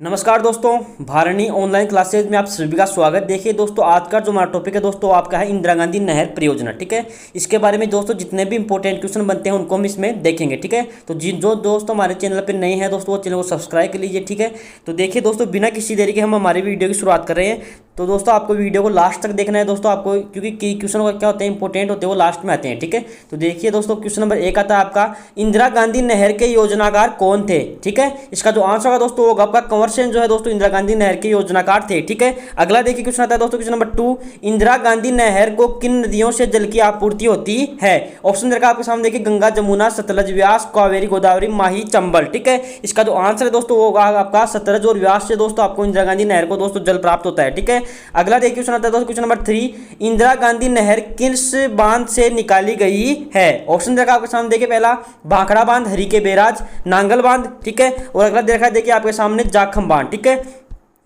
नमस्कार दोस्तों, Bharani online classes में आप सभी का स्वागत। देखिए दोस्तों, आज का जो हमारा टॉपिक है दोस्तों आपका है इंदिरा गांधी नहर परियोजना। ठीक है, इसके बारे में दोस्तों जितने भी इंपॉर्टेंट क्वेश्चन बनते हैं उनको हम इसमें देखेंगे। ठीक है, तो जो दोस्तों हमारे चैनल पर नए हैं दोस्तों वो चैनल को सब्सक्राइब कर लीजिए। ठीक है, तो देखिए दोस्तों बिना किसी देरी के हम हमारी वीडियो की शुरुआत कर रहे हैं। तो दोस्तों आपको वीडियो को लास्ट तक देखना है दोस्तों आपको, क्योंकि कई क्वेश्चन क्या होते हैं इंपॉर्टेंट होते हैं वो लास्ट में आते हैं। ठीक है, तो देखिए दोस्तों क्वेश्चन नंबर 1 आता है आपका, इंदिरा गांधी नहर के योजनाकार कौन थे। ठीक है, इसका जो आंसर होगा दोस्तों होगा आपका कंवर सेन जो है दोस्तों इंदिरा गांधी नहर के योजनाकार थे। ठीक है, अगला देखिए क्वेश्चन आता है दोस्तों क्वेश्चन नंबर 2, इंदिरा गांधी नहर को किन नदियों से जल की आपूर्ति होती है। ऑप्शन देखा आपके सामने देखिए, गंगा, जमुना, सतलज, व्यास, कावेरी, गोदावरी, माही, चंबल। ठीक है, इसका जो आंसर है दोस्तों वो होगा आपका सतलज और व्यास से दोस्तों आपको इंदिरा गांधी नहर को दोस्तों जल प्राप्त होता है। ठीक है, अगला देखिए क्वेश्चन आता है दोस्तों क्वेश्चन नंबर 3, इंदिरा गांधी नहर किस बांध से निकाली गई है। ऑप्शन देखा आपके सामने देखिए, पहला भाखड़ा बांध, हरिके बैराज, नांगल बांध। ठीक है, और अगला देखा देखिए आपके सामने जाखम बांध। ठीक है,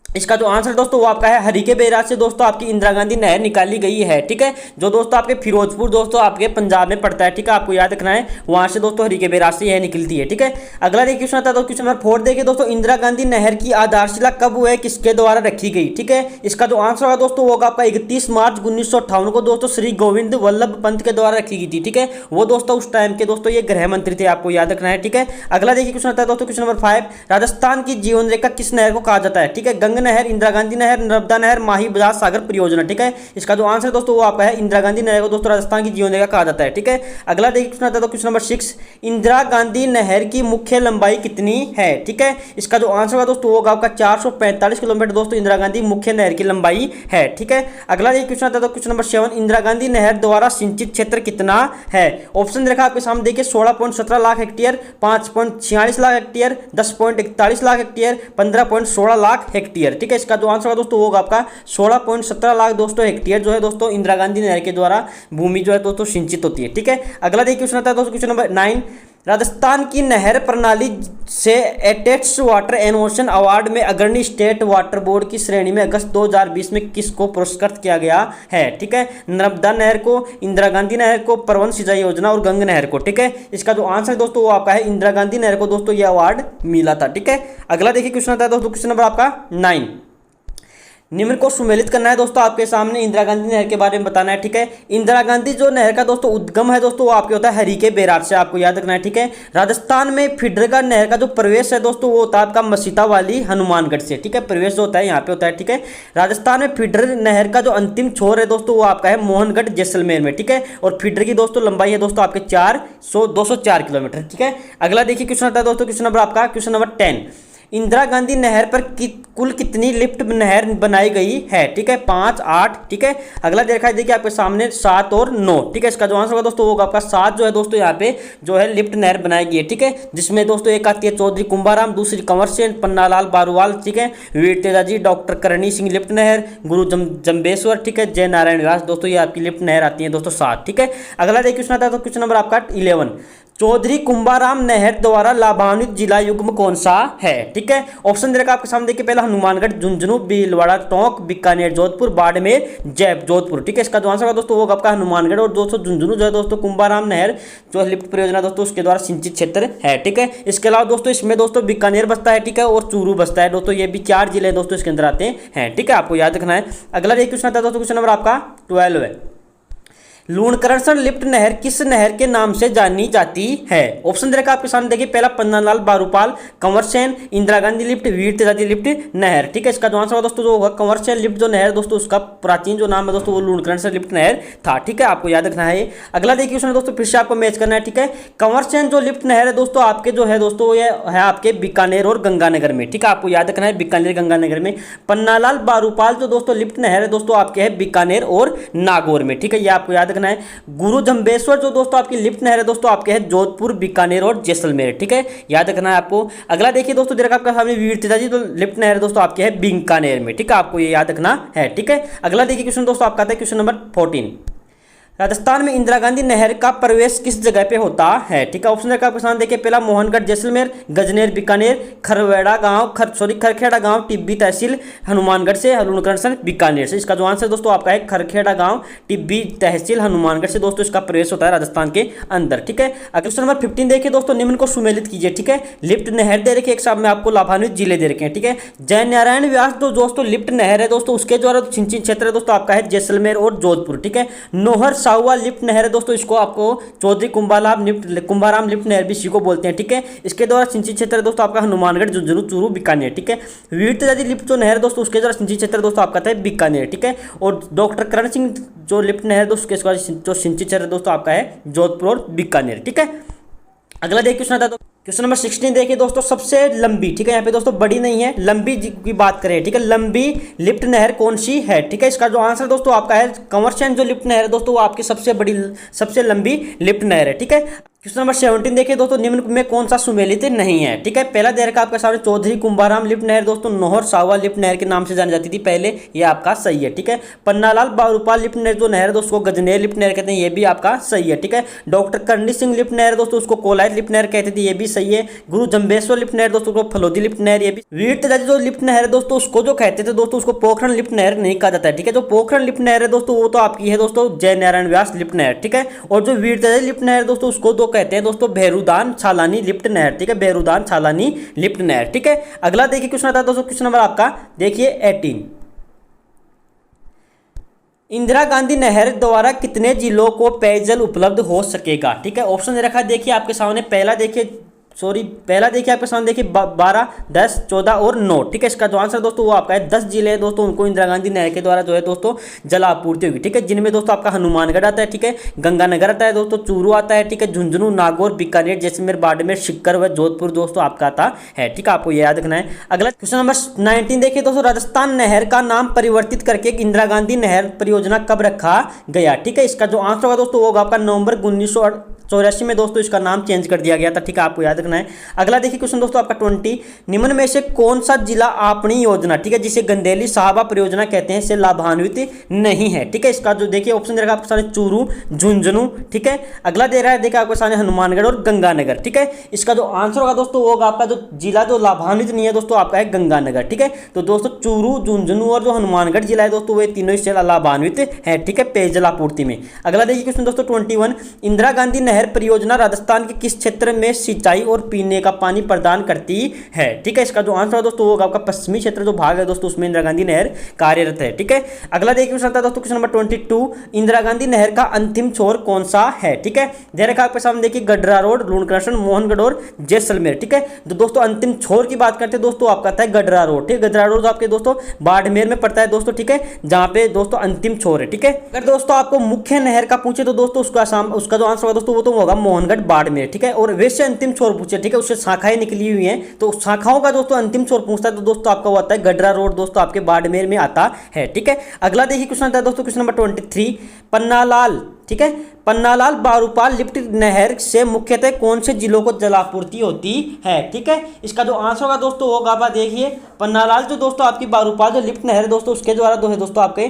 इसका जो आंसर दोस्तों वो आपका है हरिके बैराज से दोस्तों आपकी इंदिरा गांधी नहर निकाली गई है। ठीक है, जो दोस्तों आपके फिरोजपुर दोस्तों आपके पंजाब में पड़ता है। ठीक है, आपको याद रखना है, वहां से दोस्तों हरिके बैराज से यह निकलती है। ठीक है, अगला देखिए क्वेश्चन आता है क्वेश्चन नंबर 4 देखिए दोस्तों, इंदिरा गांधी नहर की आधारशिला कब हुआ है, किसके द्वारा रखी गई। ठीक है, इसका जो आंसर होगा दोस्तों वो होगा आपका 31 मार्च 1958 को दोस्तों श्री गोविंद वल्लभ पंत के द्वारा रखी गई थी। ठीक है, वो दोस्तों उस टाइम के दोस्तों ये गृह मंत्री थे, आपको याद रखना है। ठीक है, अगला देखिए क्वेश्चन आता है दोस्तों क्वेश्चन नंबर 5, राजस्थान की जीवन रेखा किस नहर को कहा जाता है। ठीक है, गंगा नहर, इंदिरा गांधी नहर, नर्मदा नहर, माही, बजाज सागर परियोजना। ठीक है, इसका जो आंसर दोस्तों वो आपका है इंदिरा गांधी नहर को दोस्तों राजस्थान की जीवन रेखा कहा जाता है। ठीक है, अगला देखिए क्वेश्चन आता है क्वेश्चन नंबर 6, इंदिरा गांधी नहर की मुख्य लंबाई कितनी है। ठीक है, इसका जो आंसर होगा दोस्तों होगा आपका 445 किलोमीटर दोस्तों इंदिरा गांधी मुख्य नहर की लंबाई है। ठीक है, अगला देखिए क्वेश्चन आता है क्वेश्चन नंबर 7, इंदिरा गांधी नहर द्वारा सिंचित क्षेत्र कितना है। ऑप्शन देखा आपके सामने देखिए, 16.17 lakh hectare, 5.46 lakh hectare, 10.41 lakh hectare, 15.16 lakh hectare. ठीक है, इसका जो आंसर होगा दोस्तों होगा आपका 16.17 लाख दोस्तों हेक्टेयर जो है दोस्तों इंदिरा गांधी नहर के द्वारा भूमि जो है दोस्तों सिंचित होती है। ठीक है, अगला देखिए क्वेश्चन आता है दोस्तों क्वेश्चन नंबर 9, राजस्थान की नहर प्रणाली से एटेट्स वाटर एंड ओशन अवार्ड में अग्रणी स्टेट वाटर बोर्ड की श्रेणी में अगस्त 2020 में किसको पुरस्कृत किया गया है। ठीक है, नर्मदा नहर को, इंदिरा गांधी नहर को, परवन सिंचाई योजना और गंगा नहर को। ठीक है, इसका जो आंसर दोस्तों वो आपका है इंदिरा गांधी नहर को दोस्तों यह अवार्ड मिला था। ठीक है, अगला देखिए क्वेश्चन आता है दोस्तों क्वेश्चन नंबर आपका 9, निम्न को सुमेलित करना है दोस्तों आपके सामने, इंदिरा गांधी नहर के बारे में बताना है। ठीक है, इंदिरा गांधी जो नहर का दोस्तों उद्गम है दोस्तों वो आपके होता है हरिके बैराज से, आपको याद रखना है। ठीक है, राजस्थान में फिडरगा नहर का जो प्रवेश है दोस्तों वो होता है आपका मसीता वाली हनुमानगढ़ से। ठीक है, प्रवेश जो होता है यहाँ पे होता है। ठीक है, राजस्थान में फिडर नहर का जो अंतिम छोर है दोस्तों वो आपका है मोहनगढ़ जैसलमेर में। ठीक है, और फिडर की दोस्तों लंबाई है दोस्तों आपके 204 किलोमीटर। ठीक है, अगला देखिए क्वेश्चन आता है दोस्तों क्वेश्चन नंबर आपका क्वेश्चन नंबर 10, इंदिरा गांधी नहर पर कुल कितनी लिफ्ट नहर बनाई गई है। ठीक है, 5, 8। ठीक है, अगला देखा देखिए आपके सामने 7 और 9। ठीक है, इसका जो आंसर होगा दोस्तों होगा आपका 7 जो है दोस्तों यहाँ पे जो है लिफ्ट नहर बनाई गई है। ठीक है, जिसमें दोस्तों एक आती है चौधरी कुंभाराम, दूसरी कंवर सेन, पन्नालाल बारूवाल। ठीक है, वीर तेजाजी, डॉक्टर करणी सिंह लिफ्ट नहर, गुरु जम्बेश्वर। ठीक है, जय नारायण व्यास दोस्तों ये आपकी लिफ्ट नहर आती है दोस्तों 7। ठीक है, अगला देखिए क्वेश्चन आता है तो क्वेश्चन नंबर आपका 11, चौधरी कुंभाराम नहर द्वारा लाभान्वित जिला युग्म कौन सा है। ठीक है, ऑप्शन दे रखा आपके सामने देखिए, पहला हनुमानगढ़, झुंझुनू, भीलवाड़ा, टोंक, बीकानेर, जोधपुर, बाड़मेर, जोधपुर। ठीक है, इसका जो आंसर होगा दोस्तों वो आपका हनुमानगढ़ और दोस्तों झुंझुनू जो है दोस्तों कुंभाराम नहर जो लिफ्ट परियोजना दोस्तों उसके द्वारा सिंचित क्षेत्र है। ठीक है, इसके अलावा दोस्तों इसमें दोस्तों बीकानेर बसता है। ठीक है, और चूरू बसता है दोस्तों, ये भी 4 जिले दोस्तों इसके अंदर आते हैं। ठीक है, आपको याद रखना है। अगला देखिए क्वेश्चन आता है दोस्तों क्वेश्चन नंबर आपका 12 है, लूणकरण लिफ्ट नहर किस नहर के नाम से जानी जाती है। ऑप्शन दे रखा आपके सामने देखिए, पहला पन्नालाल बारूपाल, कंवर सेन, इंदिरा गांधी लिफ्ट, वीर तेजाजी लिफ्ट नहर। ठीक है, इसका जो आंसर दोस्तों जो होगा कंवर सेन लिफ्ट जो नहर दोस्तों उसका प्राचीन जो नाम है दोस्तों वो लूणकरण लिफ्ट नहर था। ठीक है, आपको याद रखना है। अगला देखिए उसमें दोस्तों फिर से आपको मैच करना है। ठीक है, कंवर सेन जो लिफ्ट नहर है दोस्तों आपके जो है दोस्तों ये है आपके बीकानेर और गंगानगर में। ठीक है, आपको याद रखना है बीकानेर गंगानगर में। पन्नालाल बारूपाल जो दोस्तों लिफ्ट नहर है दोस्तों आपके है बीकानेर और नागौर में। ठीक है, ये आपको याद रखना है। गुरु जम्बेश्वर जो दोस्तों आपकी लिफ्ट नहर है दोस्तों आपके है जोधपुर, बीकानेर और जैसलमेर। ठीक है, याद रखना है आपको। अगला देखिए दोस्तों देखा आपका सामने वीर तेजाजी जो लिफ्ट नहर है दोस्तों आपके है बीकानेर में। ठीक है, आपको ये याद रखना है। ठीक है, अगला देखिए क्वेश्चन दोस्तों आपका आता है क्वेश्चन नंबर 14, राजस्थान में इंदिरा गांधी नहर का प्रवेश किस जगह पे होता है? ठीक है, ऑप्शन का आपके देखिए, पहला मोहनगढ़ जैसलमेर, गजनेर बीकानेर, खरखेड़ा गांव टिब्बी तहसील हनुमानगढ़ से, लूणकरण बीकानेर से। इसका जो आंसर दोस्तों आपका है खरखेड़ा गांव टिब्बी तहसील हनुमानगढ़ से दोस्तों इसका प्रवेश होता है राजस्थान के अंदर। ठीक है, क्वेश्चन नंबर 15 देखिए दोस्तों, निम्न को सुमेलित कीजिए। ठीक है, लिफ्ट नहर दे रखी है, एक साथ में आपको लाभान्वित जिले दे रखे हैं। ठीक है, जय नारायण व्यास जो दोस्तों लिफ्ट नहर है दोस्तों, उसके द्वारा सिंचित क्षेत्र है दोस्तों आपका है जैसलमेर और जोधपुर। ठीक है, नोहर साहुआ लिफ्ट नहर है दोस्तों, इसको आपको चौधरी कुंभाराम लिफ्ट नहर भी इसी को बोलते हैं। ठीक है, इसके द्वारा सिंचित क्षेत्र है दोस्तों आपका हनुमानगढ़, झुंझुनू, चूरू, बीकानेर। ठीक है, वीरताजी लिफ्ट जो नहर दोस्तों उसके द्वारा सिंचित क्षेत्र दोस्तों आपका था बीकानेर। ठीक है, और डॉक्टर करण सिंह जो लिफ्ट नहर दोस्तों उसके जो सिंचित क्षेत्र दोस्तों आपका है जोधपुर और बीकानेर। ठीक है, अगला देखिए क्वेश्चन आता है क्वेश्चन नंबर 16 देखिए दोस्तों, सबसे लंबी, ठीक है यहाँ पे दोस्तों बड़ी नहीं है, लंबी की बात करें। ठीक है, लंबी लिफ्ट नहर कौन सी है? ठीक है, इसका जो आंसर दोस्तों आपका है कंवर सेन जो लिफ्ट नहर है दोस्तों वो आपकी सबसे लंबी लिफ्ट नहर है। ठीक है, क्वेश्चन नंबर 17 देखिए दोस्तों, निम्न में कौन सा सुमेलित नहीं है? ठीक है, पहला दे रखा आपके सामने चौधरी कुंभाराम लिफ्ट नहर दोस्तों नोहर सावा लिफ्ट नहर के नाम से जानी जाती थी पहले, ये आपका सही है। ठीक है, पन्नालाल बारूपाल लिफ्ट नहर जो नहर दोस्तों गजनेर लिफ्ट नहर कहते हैं, ये भी आपका सही है। ठीक है, डॉक्टर करणी सिंह लिफ्ट नहर दोस्तों उसको कोलायत लिफ्ट नहर कहते थे, ये भी सही है। गुरु जम्बेश्वर लिफ्ट नहर दोस्तों को फलोदी लिफ्ट नहर, ये भी। वीर तेजाजी जो लिफ्ट नहर है दोस्तों उसको जो कहते थे दोस्तों उसको पोखरण लिफ्ट नहर नहीं कहा जाता है। ठीक है, जो पोखरण लिफ्ट नहर है दोस्तों वो तो आपकी है दोस्तों जय नारायण व्यास लिफ्ट नहर। ठीक है, और जो वीर तेजाजी लिफ्ट नहर दोस्तों उसको दो कहते हैं दोस्तों बेरुदान छालानी लिफ्ट नहर। ठीक है, बेरुदान छालानी लिफ्ट नहर। ठीक है, अगला देखिए क्वेश्चन आता है दोस्तों, क्वेश्चन नंबर आपका देखिए 18, इंदिरा गांधी नहर द्वारा कितने जिलों को पेयजल उपलब्ध हो सकेगा? ठीक है, ऑप्शन दे रखा है देखिए आपके सामने, पहला देखिए आपके सामने देखिए 12, 10, 14 और 9। ठीक है, इसका जो आंसर दोस्तों वो आपका है 10 जिले हैं दोस्तों, उनको इंदिरा गांधी नहर के द्वारा जो है दोस्तों जल आपूर्ति होगी। ठीक है, जिनमें दोस्तों आपका हनुमानगढ़ आता है, ठीक है, गंगानगर आता है दोस्तों, चूरू आता है, ठीक है, झुंझुनू, नागौर, बीकानेर, जैसलमेर, बाड़मेर, सीकर व जोधपुर दोस्तों आपका आता है। ठीक है, आपको ये याद रखना है। अगला क्वेश्चन नंबर 19 देखिए दोस्तों, राजस्थान नहर का नाम परिवर्तित करके इंदिरा गांधी नहर परियोजना कब रखा गया? ठीक है, इसका जो आंसर होगा दोस्तों वो होगा आपका नवंबर 1984 में दोस्तों इसका नाम चेंज कर दिया गया था। ठीक है, आपको याद रखना है। अगला देखिए क्वेश्चन दोस्तों आपका 20, निम्न में से कौन सा जिला अपनी योजना, ठीक है, जिसे गंदेली साहबा परियोजना कहते हैं, से लाभान्वित नहीं है? ठीक है, इसका जो देखिए ऑप्शन दे रखा है आपके सामने चूरू, झुंझुनू। ठीक है, अगला दे रहा है देखिए आपके सामने हनुमानगढ़ और गंगानगर। ठीक है, इसका जो आंसर होगा दोस्तों वो होगा आपका जो जिला जो लाभान्वित नहीं है दोस्तों आपका है गंगानगर। ठीक है, तो दोस्तों चूरू, झुंझुनू और जो हनुमानगढ़ जिला है दोस्तों वे तीनों इससे लाभान्वित है। ठीक है, पेयजल आपूर्ति में। अगला देखिए क्वेश्चन दोस्तों 21, इंदिरा गांधी नहर परियोजना राजस्थान के किस क्षेत्र में सिंचाई और पीने का पानी प्रदान करती है? ठीक है, इसका जो आंसर है दोस्तों वो आपका पश्चिमी क्षेत्र जो भाग है दोस्तों उसमें इंदिरा गांधी नहर कार्यरत है। ठीक है, अगला देखिए दोस्तों क्वेश्चन नंबर 22, इंदिरा गांधी नहर का अंतिम छोर कौन सा है? ठीक है, दे रखा आपके सामने देखिए गडरा रोड, लूणकरण, मोहनगढ़ और जैसलमेर। ठीक है, तो दोस्तों अंतिम छोर की बात करते हैं दोस्तों आपका आता है गडरा रोड। ठीक है, गडरा रोड आपके दोस्तों बाड़मेर में पड़ता है दोस्तों। ठीक है, जहां पे दोस्तों अंतिम छोर है। ठीक है, अगर दोस्तों आपको मुख्य नहर का पूछे तो दोस्तों उसका जो आंसर होगा दोस्तों वो तो होगा मोहनगढ़ बाड़मेर। ठीक है, और वैसे अंतिम छोर पूछे, ठीक है, उससे शाखाएं निकली हुई हैं, तो शाखाओं का दोस्तों अंतिम छोर पूछता है तो दोस्तों आपका वो आता है गडरा रोड दोस्तों आपके बाड़मेर में आता है। ठीक है, अगला देखिए क्वेश्चन आता है दोस्तों क्वेश्चन नंबर 23, पन्नालाल, ठीक है, पन्नालाल बारूपाल लिफ्ट नहर से मुख्यतः कौन से जिलों को जलापूर्ति होती है? ठीक है, इसका जो आंसर होगा दोस्तों होगा आप देखिए पन्नालाल जो दोस्तों आपकी बारूपाल जो लिफ्ट नहर है दोस्तों उसके द्वारा जो है दोस्तों आपके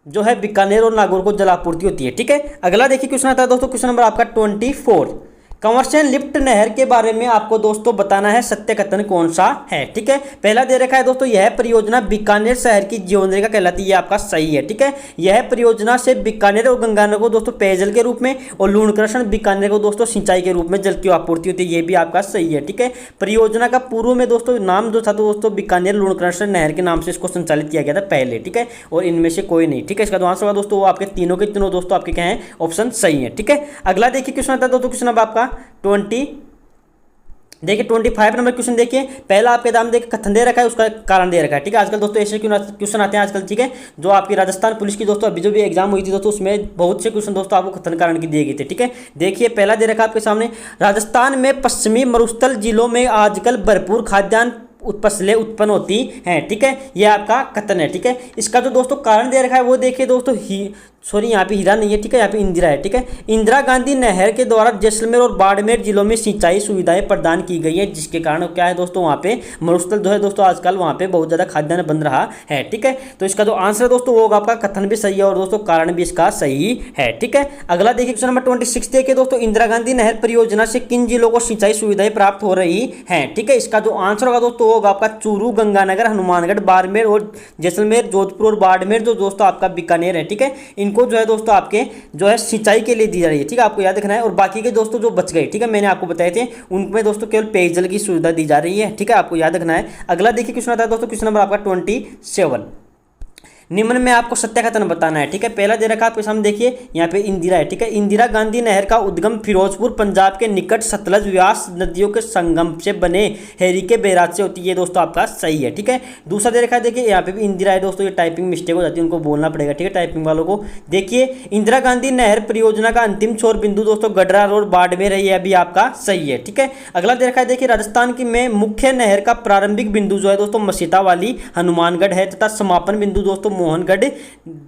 जो है बीकानेर और नागौर को जलापूर्ति होती है। ठीक है, अगला देखिए क्वेश्चन आता है दोस्तों क्वेश्चन नंबर आपका 24, कंवरसेन लिफ्ट नहर के बारे में आपको दोस्तों बताना है सत्य कथन कौन सा है? ठीक है, पहला दे रखा है दोस्तों यह परियोजना बीकानेर शहर की जीवनरेखा कहलाती है, आपका सही है। ठीक है, यह परियोजना से बीकानेर और गंगानगर को दोस्तों पेयजल के रूप में और लूणकरण बीकानेर को दोस्तों सिंचाई के रूप में जल की आपूर्ति होती है, ये भी आपका सही है। ठीक है, परियोजना का पूर्व में दोस्तों नाम जो था तो दोस्तों बीकानेर लूणकरण नहर के नाम से इसको संचालित किया गया था पहले। ठीक है, और इनमें से कोई नहीं। ठीक है, इसका जो आंसर होगा दोस्तों वो आपके तीनों के तीनों दोस्तों आपके क्या है ऑप्शन सही है। ठीक है, अगला देखिए क्वेश्चन आता है दोस्तों क्वेश्चन अब आपका 25 नंबर क्वेश्चन देखिए, पहला आपके दाम देखिए कथन दे रखा है, उसका कारण दे रखा है। ठीक है, आजकल दोस्तों ऐसे क्वेश्चन आते हैं आजकल। ठीक है, जो आपकी राजस्थान पुलिस की दोस्तों अभी जो भी एग्जाम हुई थी दोस्तों उसमें बहुत से क्वेश्चन दोस्तों आपको कथन कारण की दिए गए थे। ठीक है, देखिए पहला दे रखा आपके सामने, राजस्थान में पश्चिमी मरुस्थल जिलों में आजकल भरपूर खाद्यान्न फसलें उत्पन्न होती हैं। ठीक है, यह आपका कथन है। ठीक है, इसका जो दोस्तों कारण दे रखा है वो देखिए दोस्तों सॉरी यहाँ पे हीरा नहीं है, ठीक है, यहाँ पे इंदिरा है, ठीक है। इंदिरा गांधी नहर के द्वारा जैसलमेर और बाड़मेर जिलों में सिंचाई सुविधाएं प्रदान की गई है, जिसके कारण क्या है दोस्तों, वहाँ पे मरुस्थल जो है दोस्तों आजकल वहाँ पे बहुत ज़्यादा खाद्यान्न बन रहा है, ठीक है। तो इसका जो आंसर है दोस्तों वो होगा आपका, कथन भी सही है और दोस्तों कारण भी इसका सही है, ठीक है। अगला देखिए क्वेश्चन नंबर 26 देखिए दोस्तों, इंदिरा गांधी नहर परियोजना से किन जिलों को सिंचाई सुविधाएं प्राप्त हो रही हैं, ठीक है। इसका जो आंसर होगा दोस्तों वो होगा आपका चूरू, गंगानगर, हनुमानगढ़, बाड़मेर और जैसलमेर, जोधपुर और बाड़मेर जो दोस्तों आपका बीकानेर है, ठीक है। इनको जो है दोस्तों आपके जो है सिंचाई के लिए दी जा रही है, ठीक है, आपको याद रखना है। और बाकी के दोस्तों जो बच गए, ठीक है, मैंने आपको बताए थे, उनमें दोस्तों केवल पेयजल की सुविधा दी जा रही है, ठीक है, आपको याद रखना है। अगला देखिए क्वेश्चन आता है दोस्तों, क्वेश्चन नंबर आपका 27। निम्न में आपको सत्य कथन बताना है, ठीक है। पहला दे रखा आपके सामने देखिए, यहाँ पे इंदिरा है, ठीक है। इंदिरा गांधी नहर का उद्गम फिरोजपुर पंजाब के निकट सतलज व्यास नदियों के संगम से बने हेरी के बैराज से होती है, दोस्तों आपका सही है, ठीक है। दूसरा दे रखा है देखिए, यहाँ पे भी इंदिरा है दोस्तों, ये टाइपिंग मिस्टेक हो जाती है, उनको बोलना पड़ेगा, ठीक है, टाइपिंग वालों को। देखिए इंदिरा गांधी नहर परियोजना का अंतिम छोर बिंदु दोस्तों गडरा रोड बाड़मेर है, यह भी आपका सही है, ठीक है। अगला दे रखा है देखिए, राजस्थान की में मुख्य नहर का प्रारंभिक बिंदु जो है दोस्तों मसीता वाली हनुमानगढ़ है तथा समापन बिंदु दोस्तों मोहनगढ़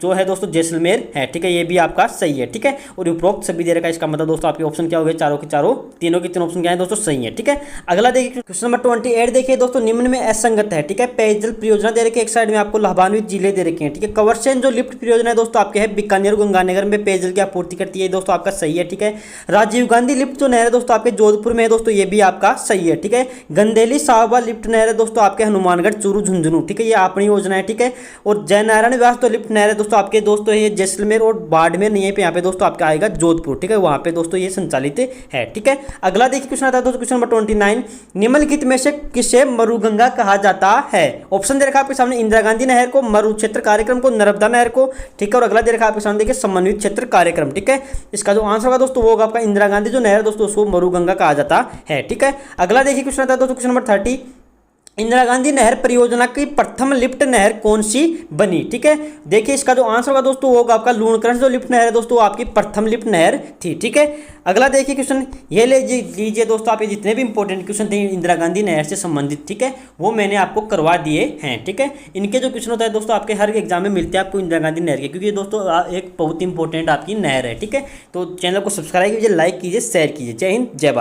जो है दोस्तों जैसलमेर है, ठीक है, ये भी आपका सही है, ठीक है। और उपरोक्त सभी दे रखा है, इसका मतलब दोस्तों आपके ऑप्शन क्या हो गए, चारों के चारों, तीनों के तीनों ऑप्शन क्या है दोस्तों, सही है, ठीक है। अगला देखिए क्वेश्चन नंबर 28 देखिए दोस्तों, निम्न में असंगत है, ठीक है। पेयजल परियोजना दे रखी है, एक साइड में आपको लाभान्वित जिले दे रखे हैं, ठीक है। कवरसेन जो लिफ्ट परियोजना है दोस्तों आपके है बीकानेर गंगानगर में पेयजल की आपूर्ति करती है, दोस्तों आपका सही है, ठीक है। राजीव गांधी लिफ्ट जो नहर है दोस्तों आपके जोधपुर में है दोस्तों, ये भी आपका सही है, ठीक है। गंदेली साहबा लिफ्ट नहर है दोस्तों आपके हनुमानगढ़ चूरू झुंझुनू, ठीक है, ये अपनी योजना है, ठीक है। और जयनारायण व्यास तो लिफ्ट नहर है दोस्तों आपके दोस्तों ये जैसलमेर और बाड़मेर नहीं है, पे यहाँ पे दोस्तों आपका आएगा जोधपुर, ठीक है, वहां पे दोस्तों ये संचालित है, ठीक है। अगला देखिए क्वेश्चन आता है दोस्तों, क्वेश्चन नंबर 29, निम्नलिखित में से किसे मरुगंगा कहा जाता है। ऑप्शन दे रखा आपके सामने, इंदिरा गांधी नहर को, मरु क्षेत्र कार्यक्रम को, नर्मदा नहर को, ठीक है। और अगला दे रखा आपके सामने देखिए समन्वित क्षेत्र कार्यक्रम, ठीक है। इसका जो आंसर होगा दोस्तों वो होगा आपका इंदिरा गांधी जो नहर दोस्तों उसको मरुगंगा कहा जाता है, ठीक है। अगला देखिए क्वेश्चन आता है दोस्तों, क्वेश्चन नंबर 30, इंदिरा गांधी नहर परियोजना की प्रथम लिफ्ट नहर कौन सी बनी, ठीक है। देखिए इसका जो आंसर होगा दोस्तों वो होगा आपका लूणकरण जो लिफ्ट नहर है दोस्तों आपकी प्रथम लिफ्ट नहर थी, ठीक है। अगला देखिए क्वेश्चन, ये लीजिए दोस्तों, आप ये जितने भी इंपॉर्टेंट क्वेश्चन थे इंदिरा गांधी नहर से संबंधित, ठीक है, वो मैंने आपको करवा दिए हैं, ठीक है। इनके जो क्वेश्चन होता है दोस्तों आपके हर एग्जाम में मिलते हैं आपको इंदिरा गांधी नहर के, क्योंकि दोस्तों एक बहुत इंपॉर्टेंट आपकी नहर है, ठीक है। तो चैनल को सब्सक्राइब कीजिए, लाइक कीजिए, शेयर कीजिए। जय हिंद, जय भारत।